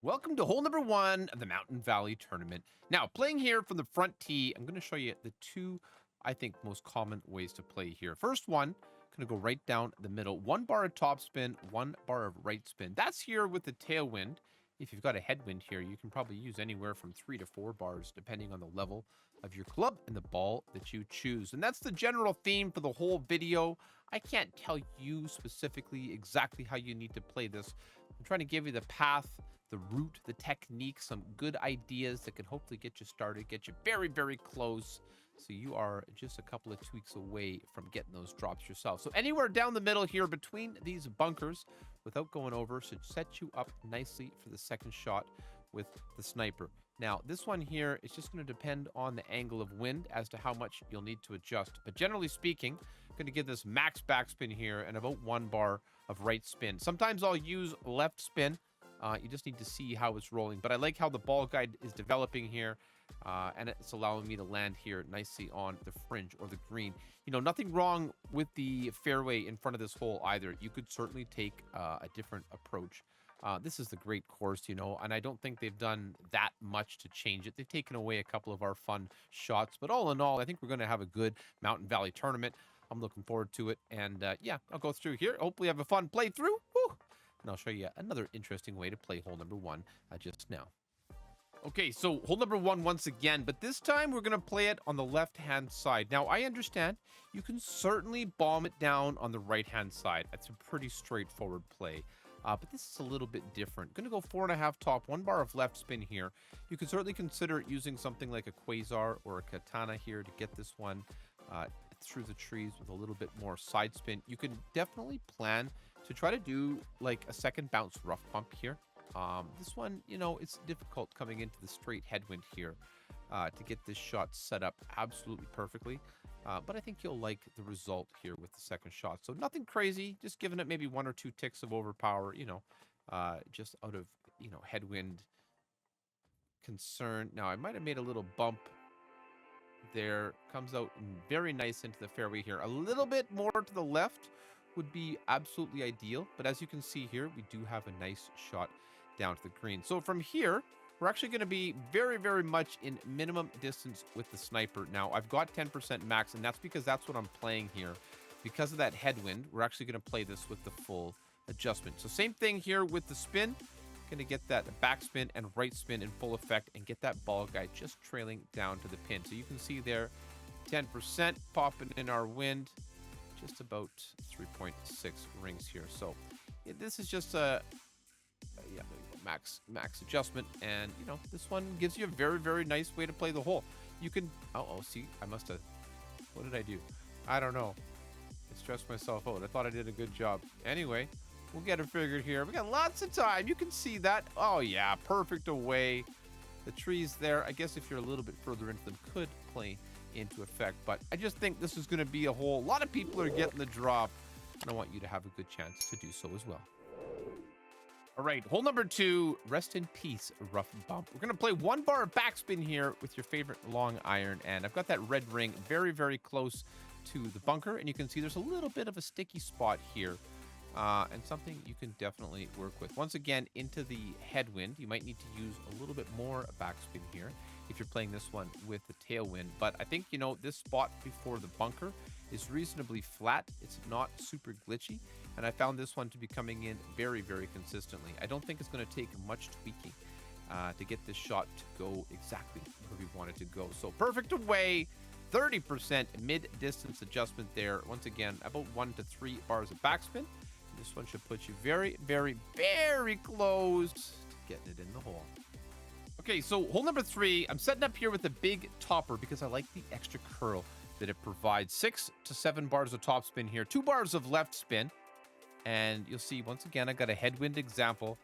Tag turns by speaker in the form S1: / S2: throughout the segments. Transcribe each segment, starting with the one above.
S1: Welcome to hole number 1 of the Mountain Valley Tournament. Now, playing here from the front tee, I'm going to show you the two, I think, most common ways to play here. First one, going to go right down the middle. 1 bar of top spin, 1 bar of right spin. That's here with the tailwind. If you've got a headwind here, you can probably use anywhere from 3 to 4 bars, depending on the level of your club and the ball that you choose. And that's the general theme for the whole video. I can't tell you specifically exactly how you need to play this. I'm trying to give you the path, the route, the technique, some good ideas that can hopefully get you started, get you very, very close. So you are just a couple of tweaks away from getting those drops yourself. So anywhere down the middle here between these bunkers without going over should set you up nicely for the second shot with the sniper. Now, this one here is just going to depend on the angle of wind as to how much you'll need to adjust. But generally speaking, I'm going to give this max backspin here and about 1 bar of right spin. Sometimes I'll use left spin. You just need to see how it's rolling. But I like how the ball guide is developing here. And it's allowing me to land here nicely on the fringe or the green. You know, nothing wrong with the fairway in front of this hole either. You could certainly take a different approach. This is the great course, you know, and I don't think they've done that much to change it. They've taken away a couple of our fun shots. But all in all, I think we're going to have a good Mountain Valley tournament. I'm looking forward to it. And yeah, I'll go through here. Hopefully have a fun playthrough. Woo! And I'll show you another interesting way to play hole number 1 just now. Okay, so hole number 1 once again, but this time we're going to play it on the left-hand side. Now, I understand you can certainly bomb it down on the right-hand side. That's a pretty straightforward play. But this is a little bit different. Going to go 4.5 top, 1 bar of left spin here. You can certainly consider using something like a quasar or a katana here to get this one through the trees with a little bit more side spin. You can definitely plan to try to do like a second bounce rough pump here. This one, you know, it's difficult coming into the straight headwind here to get this shot set up absolutely perfectly. But I think you'll like the result here with the second shot. So nothing crazy, just giving it maybe 1 or 2 ticks of overpower, you know, just out of, you know, headwind concern. Now, I might have made a little bump there. Comes out very nice into the fairway here. A little bit more to the left would be absolutely ideal. But as you can see here, we do have a nice shot down to the green. So from here, we're actually going to be very, very much in minimum distance with the sniper. Now, I've got 10% max, and that's because that's what I'm playing here. Because of that headwind, we're actually going to play this with the full adjustment. So same thing here with the spin. Going to get that backspin and right spin in full effect and get that ball guide just trailing down to the pin. So you can see there, 10% popping in our wind. Just about 3.6 rings here. So yeah, this is just a yeah, max adjustment, and you know, this one gives you a very, very nice way to play the hole. You can see, I must have, what did I do? I don't know. I stressed myself out. I thought I did a good job. Anyway, we'll get it figured here. We got lots of time. You can see that. Oh yeah, perfect away. The trees there, I guess if you're a little bit further into them, could play into effect, but I just think this is going to be a hole. A lot of people are getting the drop, and I want you to have a good chance to do so as well. All right, hole number 2, rest in peace, rough bump. We're going to play 1 bar of backspin here with your favorite long iron, and I've got that red ring very, very close to the bunker, and you can see there's a little bit of a sticky spot here, and something you can definitely work with. Once again, into the headwind, you might need to use a little bit more backspin here if you're playing this one with the tailwind. But I think, you know, this spot before the bunker is reasonably flat. It's not super glitchy. And I found this one to be coming in very, very consistently. I don't think it's going to take much tweaking to get this shot to go exactly where we want it to go. So perfect away, 30% mid-distance adjustment there. Once again, about 1 to 3 bars of backspin. This one should put you very, very, very close to getting it in the hole. Okay, so hole number 3, I'm setting up here with a big topper because I like the extra curl that it provides. 6 to 7 bars of top spin here, 2 bars of left spin. And you'll see, once again, I got a headwind example,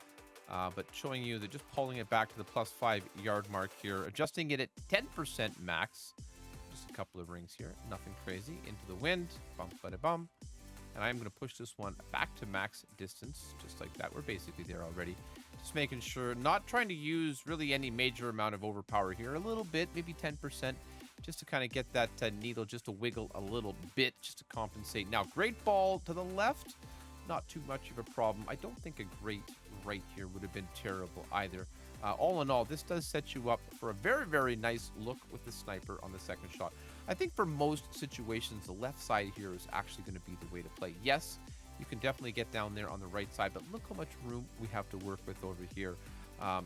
S1: but showing you that just pulling it back to the +5 yard mark here, adjusting it at 10% max. Just a couple of rings here, nothing crazy. Into the wind, bump, bada bum. And I'm going to push this one back to max distance, just like that. We're basically there already. Just making sure, not trying to use really any major amount of overpower here. A little bit, maybe 10%, just to kind of get that needle just to wiggle a little bit, just to compensate. Now, great ball to the left. Not too much of a problem. I don't think a great right here would have been terrible either. All in all, this does set you up for a very, very nice look with the sniper on the second shot. I think for most situations, the left side here is actually going to be the way to play. Yes, you can definitely get down there on the right side, but look how much room we have to work with over here.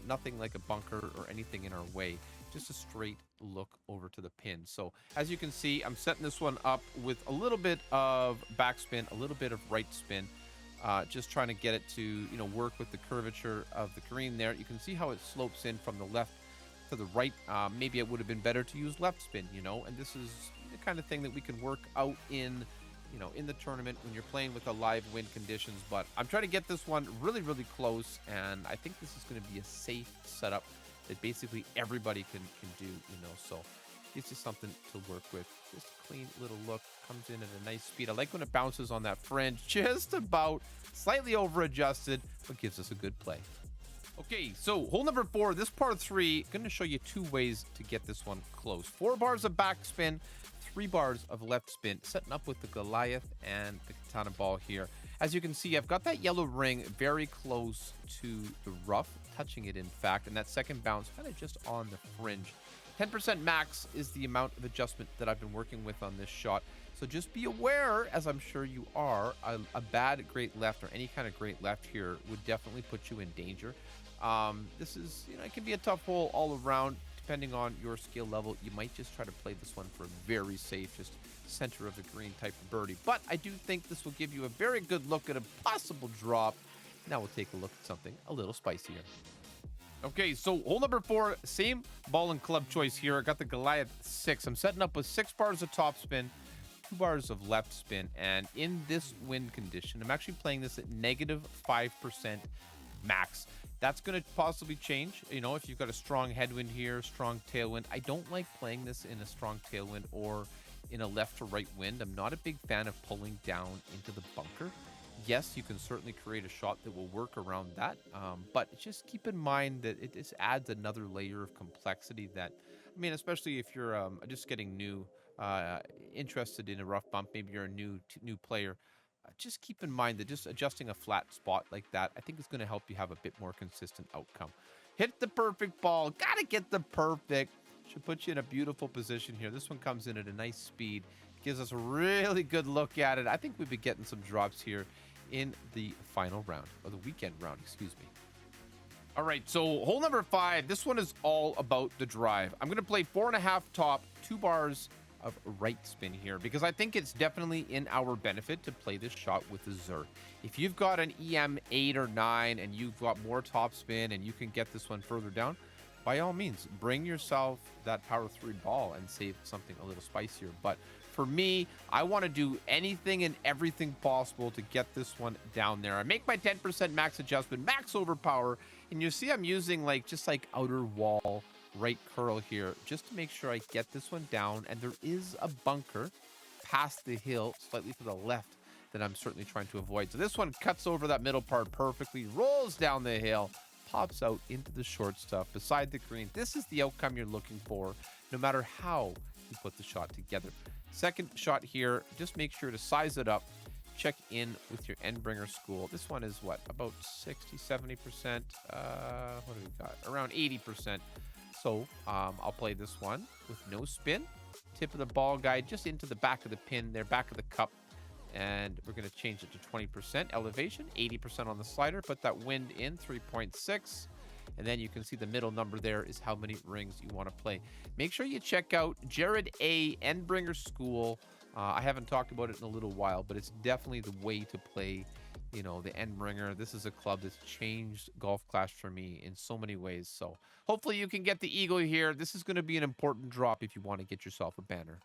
S1: Nothing like a bunker or anything in our way. Just a straight look over to the pin. So as you can see, I'm setting this one up with a little bit of backspin, a little bit of right spin. Just trying to get it to, work with the curvature of the green there. You can see how it slopes in from the left to the right. Maybe it would have been better to use left spin, and this is the kind of thing that we can work out in, in the tournament when you're playing with the live wind conditions. But I'm trying to get this one really, really close, and I think this is going to be a safe setup that basically everybody can do, so it's just something to work with. Just a clean little look, comes in at a nice speed. I like when it bounces on that fringe, just about slightly over adjusted, but gives us a good play. Okay, so hole number 4, this par 3, going to show you 2 ways to get this one close. 4 bars of backspin, 3 bars of left spin, setting up with the Goliath and the Katana ball here. As you can see, I've got that yellow ring very close to the rough, touching it in fact, and that second bounce kind of just on the fringe. 10% max is the amount of adjustment that I've been working with on this shot. So just be aware, as I'm sure you are, a bad great left or any kind of great left here would definitely put you in danger. This is, it can be a tough hole all around. Depending on your skill level, you might just try to play this one for a very safe, just center of the green type of birdie. But I do think this will give you a very good look at a possible drop. Now we'll take a look at something a little spicier. Okay, so hole number 4, same ball and club choice here. I got the Goliath 6. I'm setting up with 6 bars of top spin, 2 bars of left spin, and in this wind condition, I'm actually playing this at negative 5% max. That's going to possibly change, if you've got a strong headwind here, strong tailwind. I don't like playing this in a strong tailwind or in a left to right wind. I'm not a big fan of pulling down into the bunker. Yes, you can certainly create a shot that will work around that, but just keep in mind that it just adds another layer of complexity that, especially if you're just getting new, interested in a rough bump, maybe you're a new player, just keep in mind that just adjusting a flat spot like that, I think is going to help you have a bit more consistent outcome. Hit the perfect ball. Got to get the perfect. Should put you in a beautiful position here. This one comes in at a nice speed. Gives us a really good look at it. I think we'll be getting some drops here in the final round, or the weekend round, excuse me. All right, so hole number 5. This one is all about the drive. I'm going to play 4.5 top, 2 bars of right spin here, because I think it's definitely in our benefit to play this shot with the Zerk. If you've got an EM 8 or 9 and you've got more top spin and you can get this one further down, by all means, bring yourself that power 3 ball and save something a little spicier. But for me, I want to do anything and everything possible to get this one down there. I make my 10% max adjustment, max overpower, and you see I'm using just outer wall right curl here just to make sure I get this one down. And there is a bunker past the hill, slightly to the left, that I'm certainly trying to avoid. So this one cuts over that middle part perfectly, rolls down the hill, pops out into the short stuff beside the green. This is the outcome you're looking for, no matter how you put the shot together. Second shot here, just make sure to size it up. Check in with your Endbringer school. This one is what, about 60, 70%? What do we got? Around 80%. So I'll play this one with no spin. Tip of the ball guide just into the back of the pin there, back of the cup. And we're going to change it to 20% elevation, 80% on the slider. Put that wind in, 3.6. And then you can see the middle number there is how many rings you want to play. Make sure you check out Jared A. Endbringer School. I haven't talked about it in a little while, but it's definitely the way to play, the Endbringer. This is a club that's changed Golf Clash for me in so many ways. So hopefully you can get the eagle here. This is going to be an important drop if you want to get yourself a banner.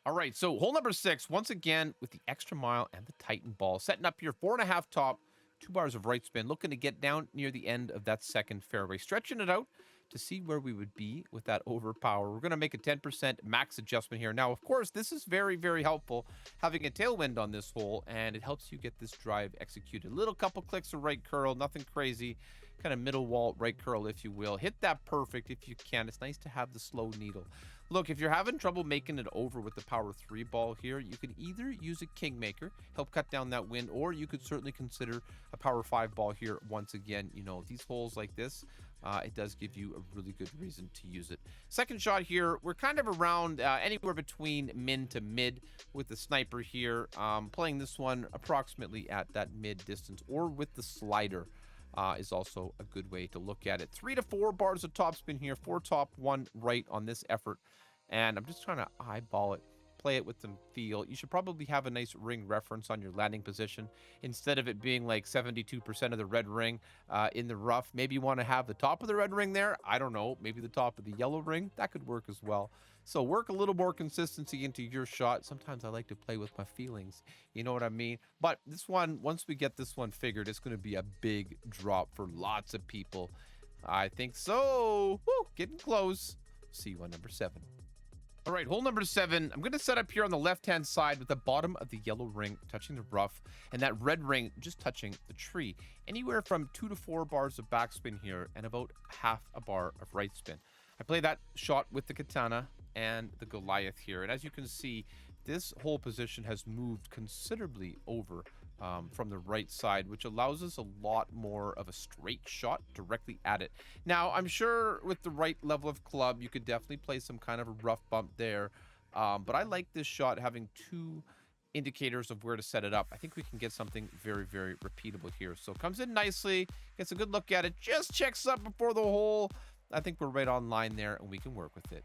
S1: All right, so hole number 6, once again, with the extra mile and the Titan ball. Setting up here, 4.5 top, 2 bars of right spin. Looking to get down near the end of that second fairway. Stretching it out to see where we would be with that overpower. We're going to make a 10% max adjustment here. Now, of course, this is very, very helpful, having a tailwind on this hole, and it helps you get this drive executed. A little couple clicks of right curl, nothing crazy. kind of middle wall, right curl, if you will. Hit that perfect if you can. It's nice to have the slow needle. Look, if you're having trouble making it over with the power 3 ball here, you can either use a kingmaker, help cut down that wind, or you could certainly consider a power 5 ball here. Once again, you know, these holes like this, it does give you a really good reason to use it. Second shot here, we're kind of around anywhere between min to mid with the sniper here. Playing this one approximately at that mid distance, or with the slider. Is also a good way to look at it. 3 to 4 bars of topspin here, 4 top, 1 right on this effort. And I'm just trying to eyeball it, play it with some feel. You should probably have a nice ring reference on your landing position. Instead of it being like 72% of the red ring in the rough, maybe you want to have the top of the red ring there. I don't know, maybe the top of the yellow ring. That could work as well. So work a little more consistency into your shot. Sometimes I like to play with my feelings. You know what I mean? But this one, once we get this one figured, it's going to be a big drop for lots of people. I think so. Woo, getting close. See you on number 7. All right, hole number 7. I'm going to set up here on the left-hand side with the bottom of the yellow ring touching the rough and that red ring just touching the tree. Anywhere from 2 to 4 bars of backspin here and about half a bar of right spin. I play that shot with the katana and the Goliath here. And as you can see, this whole position has moved considerably over from the right side, which allows us a lot more of a straight shot directly at it. Now, I'm sure with the right level of club, you could definitely play some kind of a rough bump there. But I like this shot having 2 indicators of where to set it up. I think we can get something very, very repeatable here. So comes in nicely, gets a good look at it, just checks up before the hole. I think we're right on line there, and we can work with it.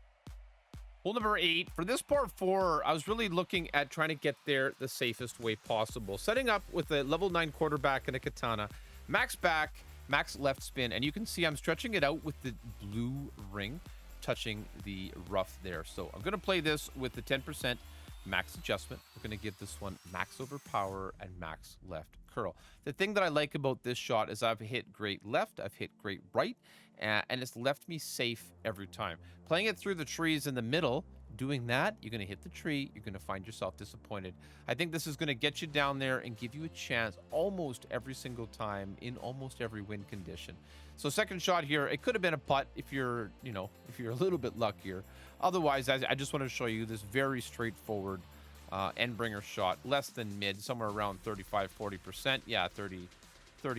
S1: Hole number 8. For this part 4, I was really looking at trying to get there the safest way possible. Setting up with a level 9 quarterback and a katana, max back, max left spin, and you can see I'm stretching it out with the blue ring touching the rough there. So I'm going to play this with the 10% max adjustment. We're going to give this one max overpower and max left curl. The thing that I like about this shot is I've hit great left, I've hit great right, and it's left me safe every time. Playing it through the trees in the middle, doing that, you're going to hit the tree, you're going to find yourself disappointed. I think this is going to get you down there and give you a chance almost every single time in almost every wind condition. So second shot here, it could have been a putt if you're, you know, if you're a little bit luckier. Otherwise, I just want to show you this very straightforward end-bringer shot, less than mid, somewhere around 35-40%. Yeah, 30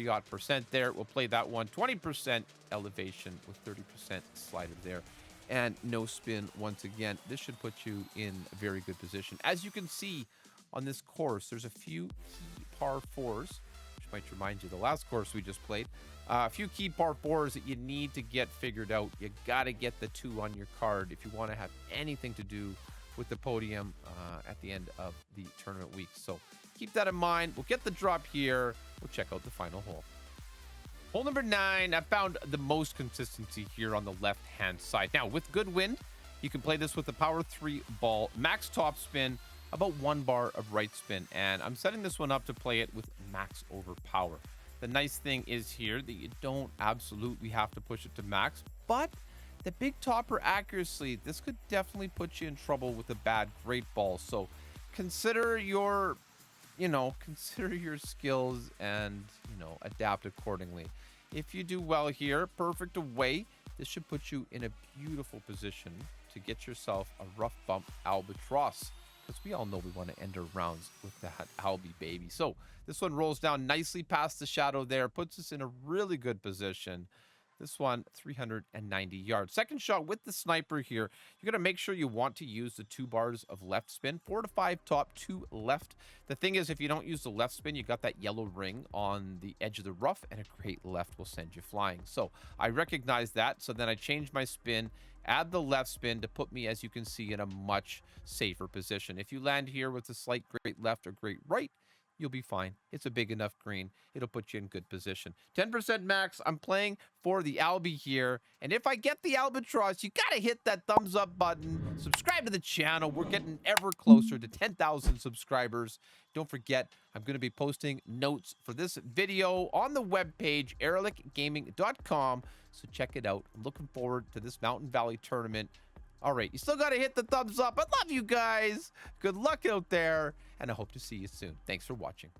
S1: odd percent there. We'll play that one. 20% elevation with 30% slider there. And no spin once again. This should put you in a very good position. As you can see on this course, there's a few key par 4s, which might remind you of the last course we just played. A few key par 4s that you need to get figured out. You got to get the 2 on your card if you want to have anything to do with the podium at the end of the tournament week. So keep that in mind. We'll get the drop here. We'll check out the final hole. Hole number 9, I found the most consistency here on the left-hand side. Now, with good wind, you can play this with the power 3 ball, max top spin, about 1 bar of right spin. And I'm setting this one up to play it with max overpower. The nice thing is here that you don't absolutely have to push it to max, but the big topper accuracy, this could definitely put you in trouble with a bad great ball. So consider your, consider your skills and, adapt accordingly. If you do well here, perfect away, this should put you in a beautiful position to get yourself a rough bump albatross, because we all know we want to end our rounds with that Albie baby. So this one rolls down nicely past the shadow there, puts us in a really good position. This one, 390 yards. Second shot with the sniper here. You're going to make sure you want to use the 2 bars of left spin. 4 to 5 top, 2 left. The thing is, if you don't use the left spin, you got that yellow ring on the edge of the rough, and a great left will send you flying. So I recognize that. So then I change my spin, add the left spin to put me, as you can see, in a much safer position. If you land here with a slight great left or great right, you'll be fine. It's a big enough green. It'll put you in good position. 10% max. I'm playing for the Albie here. And if I get the albatross, you got to hit that thumbs up button. Subscribe to the channel. We're getting ever closer to 10,000 subscribers. Don't forget, I'm going to be posting notes for this video on the webpage, erelicgaming.com. So check it out. I'm looking forward to this Mountain Valley tournament. All right, you still got to hit the thumbs up. I love you guys. Good luck out there, and I hope to see you soon. Thanks for watching.